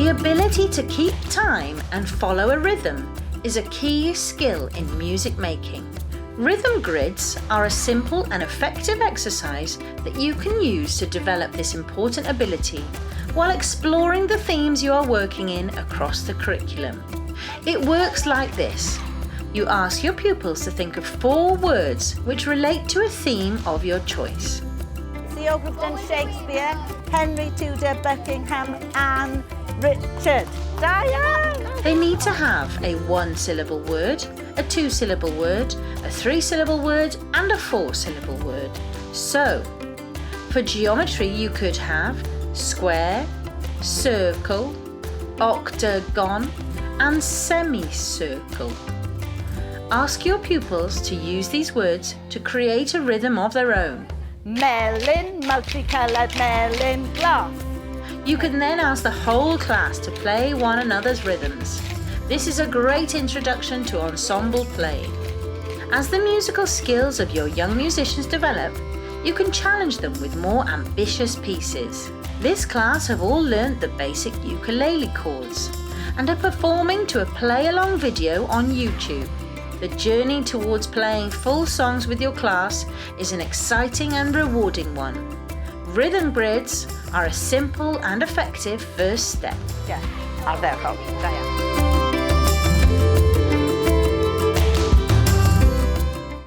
The ability to keep time and follow a rhythm is a key skill in music making. Rhythm grids are a simple and effective exercise that you can use to develop this important ability while exploring the themes you are working in across the curriculum. It works like this. You ask your pupils to think of 4 words which relate to a theme of your choice. Theo have done Shakespeare, Henry Tudor, Buckingham, Anne, Richard. Diane! They need to have a 1-syllable word, a 2-syllable word, a 3-syllable word, and a 4-syllable word. So, for geometry you could have square, circle, octagon, and semicircle. Ask your pupils to use these words to create a rhythm of their own. Melon, multicoloured melon glass. You can then ask the whole class to play one another's rhythms. This is a great introduction to ensemble playing. As the musical skills of your young musicians develop, you can challenge them with more ambitious pieces. This class have all learnt the basic ukulele chords and are performing to a play-along video on YouTube. The journey towards playing full songs with your class is an exciting and rewarding one. Rhythm grids are a simple and effective first step. Yeah, I'll there, Diane.